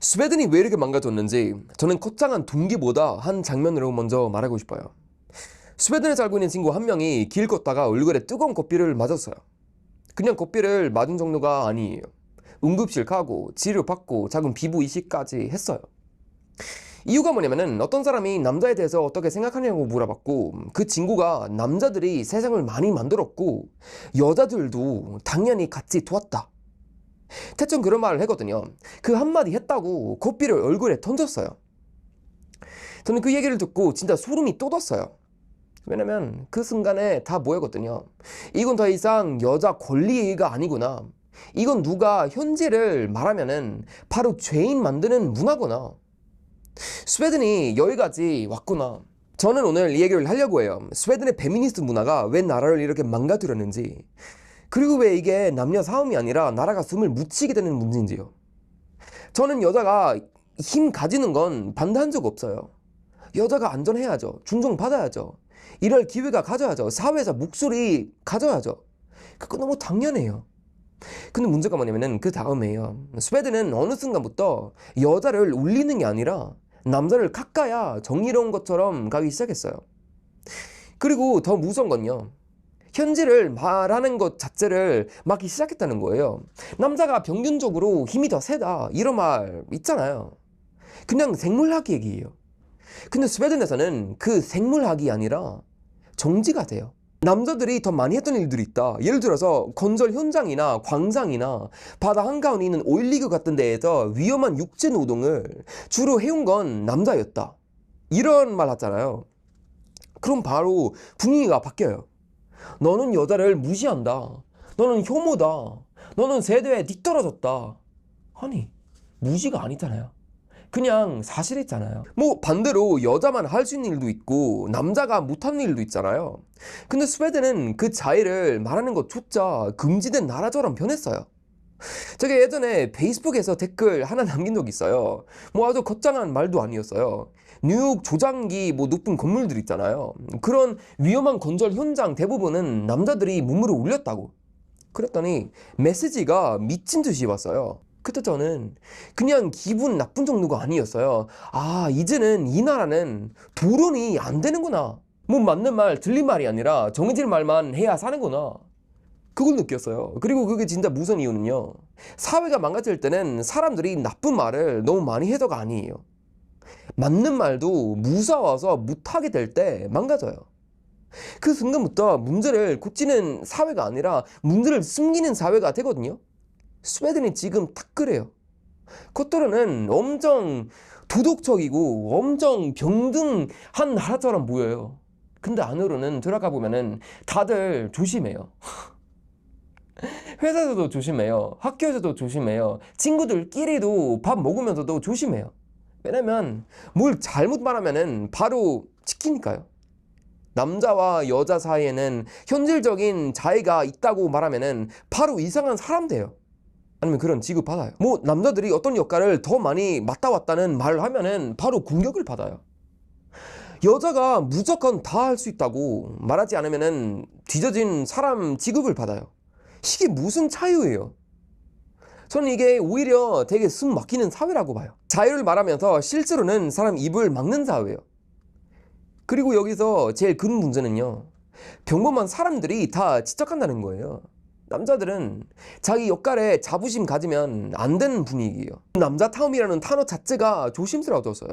스웨덴이 왜 이렇게 망가졌는지 저는 거창한 동기보다 한 장면으로 먼저 말하고 싶어요. 스웨덴에 살고 있는 친구 한 명이 길 걷다가 얼굴에 뜨거운 커피를 맞았어요. 그냥 커피를 맞은 정도가 아니에요. 응급실 가고 치료받고 작은 피부 이식까지 했어요. 이유가 뭐냐면은 어떤 사람이 남자에 대해서 어떻게 생각하냐고 물어봤고, 그 친구가 남자들이 세상을 많이 만들었고 여자들도 당연히 같이 도왔다, 대충 그런 말을 했거든요. 그 한마디 했다고 커피를 얼굴에 던졌어요. 저는 그 얘기를 듣고 진짜 소름이 돋았어요. 왜냐면 그 순간에 다 보였거든요. 이건 더 이상 여자 권리 얘기가 아니구나. 이건 누가 현재를 말하면은 바로 죄인 만드는 문화구나. 스웨덴이 여기까지 왔구나. 저는 오늘 이 얘기를 하려고 해요. 스웨덴의 페미니스트 문화가 왜 나라를 이렇게 망가뜨렸는지, 그리고 왜 이게 남녀 싸움이 아니라 나라가 숨을 묻히게 되는 문제인지요. 저는 여자가 힘 가지는 건 반대한 적 없어요. 여자가 안전해야죠. 존중받아야죠. 이럴 기회가 가져야죠. 사회에서 목소리 가져야죠. 그거 너무 당연해요. 근데 문제가 뭐냐면은 그 다음에요. 스웨덴은 어느 순간부터 여자를 울리는 게 아니라 남자를 깎아야 정의로운 것처럼 가기 시작했어요. 그리고 더 무서운 건요, 현재를 말하는 것 자체를 막기 시작했다는 거예요. 남자가 평균적으로 힘이 더 세다, 이런 말 있잖아요. 그냥 생물학 얘기예요. 근데 스웨덴에서는 그 생물학이 아니라 정지가 돼요. 남자들이 더 많이 했던 일들이 있다. 예를 들어서 건설 현장이나 광장이나 바다 한가운데 있는 오일리그 같은 데에서 위험한 육체 노동을 주로 해온 건 남자였다, 이런 말 하잖아요. 그럼 바로 분위기가 바뀌어요. 너는 여자를 무시한다. 너는 혐오다. 너는 세대에 뒤떨어졌다. 아니, 무시가 아니잖아요. 그냥 사실이잖아요. 뭐 반대로 여자만 할 수 있는 일도 있고 남자가 못하는 일도 있잖아요. 근데 스웨덴은 그 자유를 말하는 것조차 금지된 나라처럼 변했어요. 제가 예전에 페이스북에서 댓글 하나 남긴 적 있어요. 뭐 아주 거창한 말도 아니었어요. 뉴욕 조장기 뭐 높은 건물들 있잖아요. 그런 위험한 건설 현장 대부분은 남자들이 몸으로 울렸다고. 그랬더니 메시지가 미친 듯이 왔어요. 그때 저는 그냥 기분 나쁜 정도가 아니었어요. 아, 이제는 이 나라는 도론이 안 되는구나. 뭐 맞는 말 틀린 말이 아니라 정해진 말만 해야 사는구나, 그걸 느꼈어요. 그리고 그게 진짜 무서운 이유는요, 사회가 망가질 때는 사람들이 나쁜 말을 너무 많이 해서가 아니에요. 맞는 말도 무서워서 못하게 될 때 망가져요. 그 순간부터 문제를 고치는 사회가 아니라 문제를 숨기는 사회가 되거든요. 스웨덴이 지금 딱 그래요. 겉으로는 엄청 도덕적이고 엄청 평등한 나라처럼 보여요. 근데 안으로는 들어가 보면은 다들 조심해요. 회사에서도 조심해요. 학교에서도 조심해요. 친구들끼리도 밥 먹으면서도 조심해요. 왜냐면 뭘 잘못 말하면은 바로 찍히니까요. 남자와 여자 사이에는 현실적인 차이가 있다고 말하면은 바로 이상한 사람 돼요. 아니면 그런 취급받아요. 뭐 남자들이 어떤 역할을 더 많이 맡아왔다는 말을 하면은 바로 공격을 받아요. 여자가 무조건 다 할 수 있다고 말하지 않으면은 뒤져진 사람 취급을 받아요. 이게 무슨 자유예요? 저는 이게 오히려 되게 숨 막히는 사회라고 봐요. 자유를 말하면서 실제로는 사람 입을 막는 사회예요. 그리고 여기서 제일 큰 문제는요, 평범한 사람들이 다 지적한다는 거예요. 남자들은 자기 역할에 자부심 가지면 안 되는 분위기예요. 남자타움이라는 단어 자체가 조심스러워졌어요.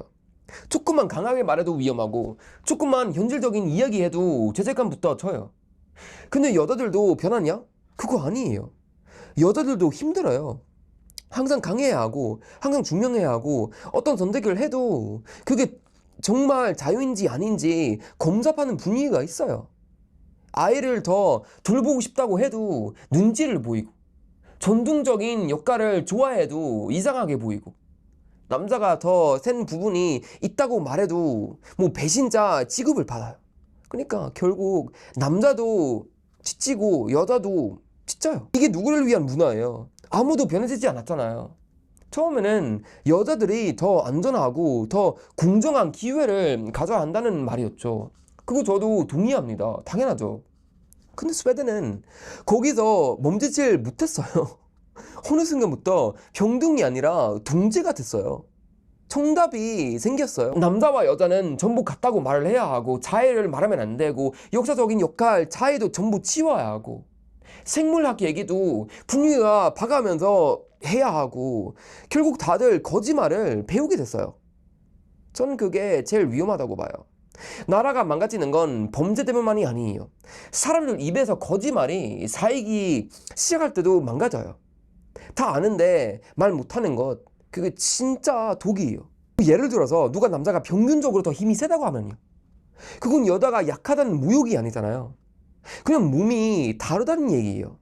조금만 강하게 말해도 위험하고 조금만 현실적인 이야기해도 죄책감부터 져요. 근데 여자들도 변하냐? 그거 아니에요. 여자들도 힘들어요. 항상 강해야 하고 항상 중명해야 하고 어떤 선택을 해도 그게 정말 자유인지 아닌지 검사하는 분위기가 있어요. 아이를 더 돌보고 싶다고 해도 눈치를 보이고, 전통적인 역할을 좋아해도 이상하게 보이고, 남자가 더 센 부분이 있다고 말해도 뭐 배신자 취급을 받아요. 그러니까 결국 남자도 지치고 여자도 지쳐요. 이게 누구를 위한 문화예요? 아무도 변해지지 않았잖아요. 처음에는 여자들이 더 안전하고 더 공정한 기회를 가져야 한다는 말이었죠. 그거 저도 동의합니다. 당연하죠. 근데 스웨덴은 거기서 멈추질 못했어요. 어느 순간부터 병둥이 아니라 동지가 됐어요. 정답이 생겼어요. 남자와 여자는 전부 같다고 말을 해야 하고, 자해를 말하면 안 되고, 역사적인 역할, 자해도 전부 치워야 하고, 생물학 얘기도 분위기가 봐가면서 해야 하고, 결국 다들 거짓말을 배우게 됐어요. 저는 그게 제일 위험하다고 봐요. 나라가 망가지는 건 범죄 때문만이 아니에요. 사람들 입에서 거짓말이 사이기 시작할 때도 망가져요. 다 아는데 말 못하는 것, 그게 진짜 독이에요. 예를 들어서 누가 남자가 평균적으로 더 힘이 세다고 하면요, 그건 여자가 약하다는 모욕이 아니잖아요. 그냥 몸이 다르다는 얘기예요.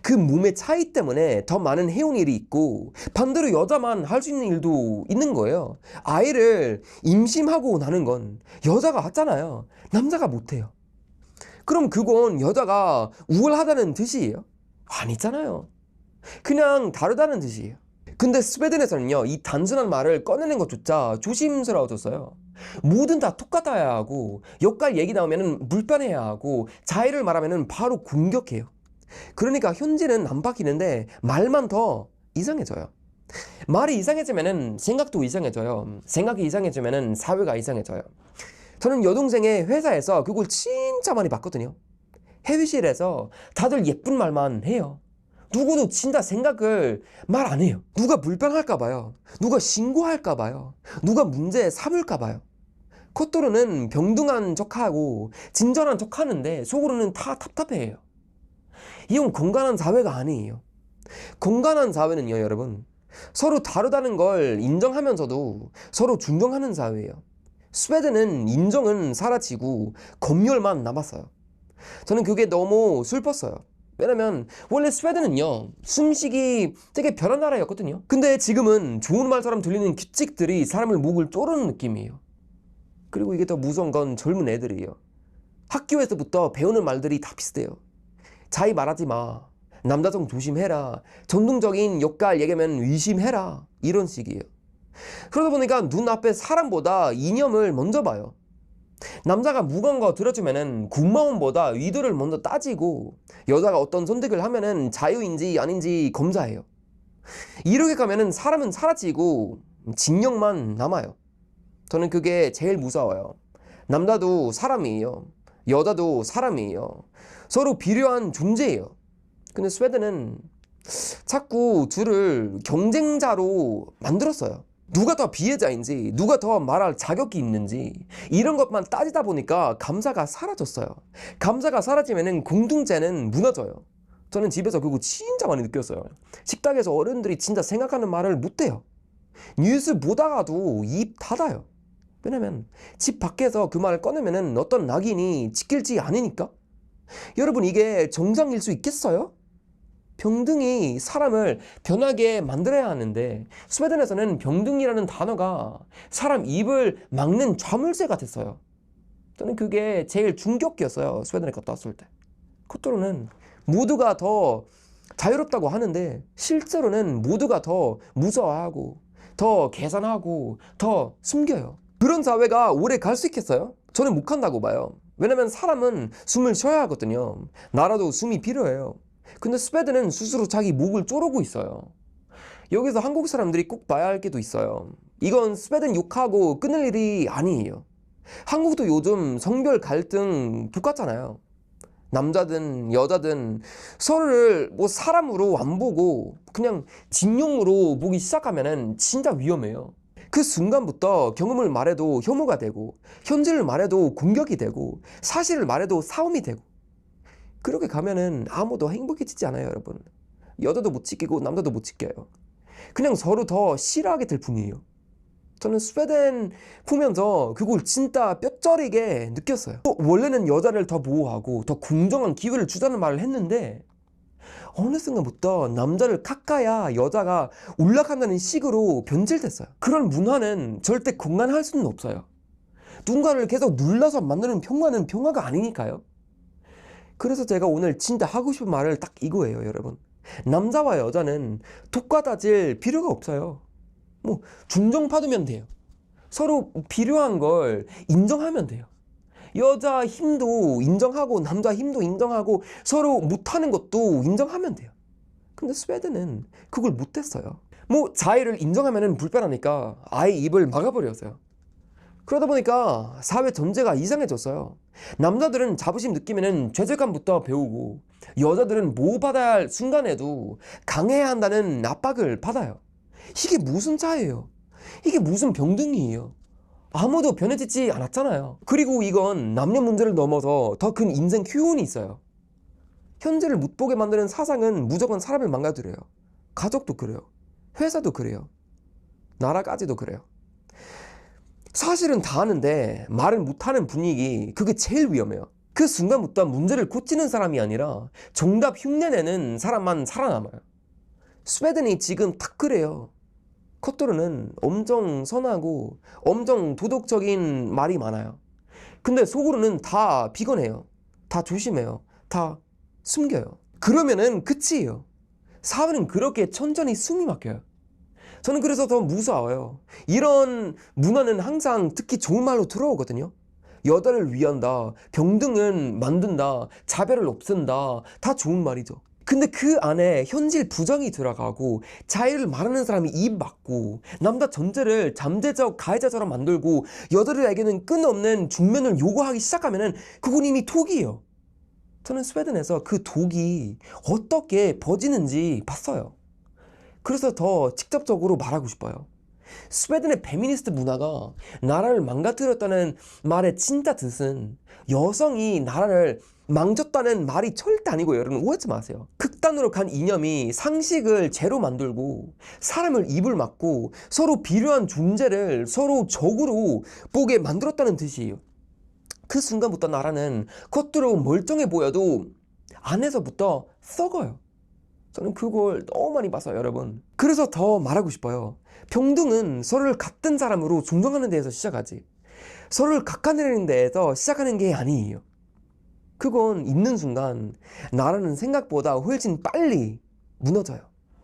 그 몸의 차이 때문에 더 많은 해온 일이 있고, 반대로 여자만 할 수 있는 일도 있는 거예요. 아이를 임신하고 나는 건 여자가 하잖아요. 남자가 못해요. 그럼 그건 여자가 우월하다는 뜻이에요? 아니잖아요. 그냥 다르다는 뜻이에요. 근데 스웨덴에서는요, 이 단순한 말을 꺼내는 것조차 조심스러워졌어요. 뭐든 다 똑같아야 하고, 역할 얘기 나오면 불편해야 하고, 자해를 말하면 바로 공격해요. 그러니까 현지는 안 바뀌는데 말만 더 이상해져요. 말이 이상해지면 생각도 이상해져요. 생각이 이상해지면 사회가 이상해져요. 저는 여동생의 회사에서 그걸 진짜 많이 봤거든요. 회의실에서 다들 예쁜 말만 해요. 누구도 진짜 생각을 말 안 해요. 누가 불편할까 봐요. 누가 신고할까 봐요. 누가 문제 삼을까 봐요. 겉으로는 병등한 척하고 진전한 척하는데 속으로는 다 답답해해요. 이건 건강한 사회가 아니에요. 건강한 사회는요, 여러분, 서로 다르다는 걸 인정하면서도 서로 존경하는 사회예요. 스웨덴은 인정은 사라지고 검열만 남았어요. 저는 그게 너무 슬펐어요. 왜냐면 원래 스웨덴은요, 숨쉬기 되게 편한 나라였거든요. 근데 지금은 좋은 말처럼 들리는 규칙들이 사람을 목을 조르는 느낌이에요. 그리고 이게 더 무서운 건 젊은 애들이에요. 학교에서부터 배우는 말들이 다 비슷해요. 자의 말하지 마, 남자성 조심해라, 전통적인 역할 얘기하면 의심해라, 이런 식이에요. 그러다 보니까 눈앞에 사람보다 이념을 먼저 봐요. 남자가 무거운 거 들어주면은 군마음보다 의도를 먼저 따지고, 여자가 어떤 선택을 하면은 자유인지 아닌지 검사해요. 이렇게 가면은 사람은 사라지고 진영만 남아요. 저는 그게 제일 무서워요. 남자도 사람이에요. 여자도 사람이에요. 서로 필요한 존재예요. 근데 스웨덴은 자꾸 둘을 경쟁자로 만들었어요. 누가 더 피해자인지, 누가 더 말할 자격이 있는지, 이런 것만 따지다 보니까 감사가 사라졌어요. 감사가 사라지면은 공동체는 무너져요. 저는 집에서 그거 진짜 많이 느꼈어요. 식당에서 어른들이 진짜 생각하는 말을 못해요. 뉴스 보다가도 입 닫아요. 왜냐면 집 밖에서 그 말을 꺼내면은 어떤 낙인이 찍힐지 아니니까. 여러분, 이게 정상일 수 있겠어요? 병등이 사람을 변하게 만들어야 하는데, 스웨덴에서는 병등이라는 단어가 사람 입을 막는 자물쇠가 됐어요. 저는 그게 제일 충격이었어요. 스웨덴에 갔다 왔을 때. 겉으로는 모두가 더 자유롭다고 하는데 실제로는 모두가 더 무서워하고 더 계산하고 더 숨겨요. 그런 사회가 오래 갈 수 있겠어요? 저는 못 간다고 봐요. 왜냐면 사람은 숨을 쉬어야 하거든요. 나라도 숨이 필요해요. 근데 스웨덴은 스스로 자기 목을 조르고 있어요. 여기서 한국 사람들이 꼭 봐야 할 게도 있어요. 이건 스웨덴 욕하고 끊을 일이 아니에요. 한국도 요즘 성별 갈등 똑같잖아요. 남자든 여자든 서로를 뭐 사람으로 안 보고 그냥 진용으로 보기 시작하면은 진짜 위험해요. 그 순간부터 경험을 말해도 혐오가 되고, 현실을 말해도 공격이 되고, 사실을 말해도 싸움이 되고, 그렇게 가면은 아무도 행복해지지 않아요, 여러분. 여자도 못 지키고 남자도 못 지켜요. 그냥 서로 더 싫어하게 될 뿐이에요. 저는 스웨덴 보면서 그걸 진짜 뼈저리게 느꼈어요. 원래는 여자를 더 보호하고 더 공정한 기회를 주자는 말을 했는데, 어느 순간부터 남자를 깎아야 여자가 올라간다는 식으로 변질됐어요. 그런 문화는 절대 공간할 수는 없어요. 누군가를 계속 눌러서 만드는 평화는 평화가 아니니까요. 그래서 제가 오늘 진짜 하고 싶은 말을 딱 이거예요, 여러분. 남자와 여자는 똑같아질 필요가 없어요. 뭐 중정받으면 돼요. 서로 필요한 걸 인정하면 돼요. 여자 힘도 인정하고 남자 힘도 인정하고 서로 못하는 것도 인정하면 돼요. 근데 스웨덴은 그걸 못했어요. 뭐 자유를 인정하면 불편하니까 아예 입을 막아버렸어요. 그러다 보니까 사회 전체가 이상해졌어요. 남자들은 자부심 느끼면 죄책감부터 배우고 여자들은 보호받아야 할 순간에도 강해야 한다는 압박을 받아요. 이게 무슨 차이예요? 이게 무슨 병등이에요? 아무도 변해지지 않았잖아요. 그리고 이건 남녀 문제를 넘어서 더 큰 인생 교훈이 있어요. 현재를 못 보게 만드는 사상은 무조건 사람을 망가뜨려요. 가족도 그래요. 회사도 그래요. 나라까지도 그래요. 사실은 다 아는데 말을 못하는 분위기, 그게 제일 위험해요. 그 순간부터 문제를 고치는 사람이 아니라 정답 흉내내는 사람만 살아남아요. 스웨덴이 지금 딱 그래요. 겉으로는 엄청 선하고 엄청 도덕적인 말이 많아요. 근데 속으로는 다 비건해요. 다 조심해요. 다 숨겨요. 그러면은 끝이에요. 사회는 그렇게 천천히 숨이 막혀요. 저는 그래서 더 무서워요. 이런 문화는 항상 특히 좋은 말로 들어오거든요. 여자를 위한다, 병등은 만든다, 자별을 없앤다, 다 좋은 말이죠. 근데 그 안에 현실 부정이 들어가고 자유를 말하는 사람이 입 막고 남자 전체를 잠재적 가해자처럼 만들고 여자들에게는 끊임없는 중면을 요구하기 시작하면 그건 이미 독이에요. 저는 스웨덴에서 그 독이 어떻게 퍼지는지 봤어요. 그래서 더 직접적으로 말하고 싶어요. 스웨덴의 페미니스트 문화가 나라를 망가뜨렸다는 말의 진짜 뜻은 여성이 나라를 망쳤다는 말이 절대 아니고요. 여러분 오해하지 마세요. 극단으로 간 이념이 상식을 죄로 만들고 사람을 입을 막고 서로 비료한 존재를 서로 적으로 보게 만들었다는 뜻이에요. 그 순간부터 나라는 겉으로 멀쩡해 보여도 안에서부터 썩어요. 저는 그걸 너무 많이 봤어요, 여러분. 그래서 더 말하고 싶어요. 평등은 서로를 같은 사람으로 존중하는 데에서 시작하지, 서로를 깎아내리는 데에서 시작하는 게 아니에요. 그건 있는 순간 나라는 생각보다 훨씬 빨리 무너져요.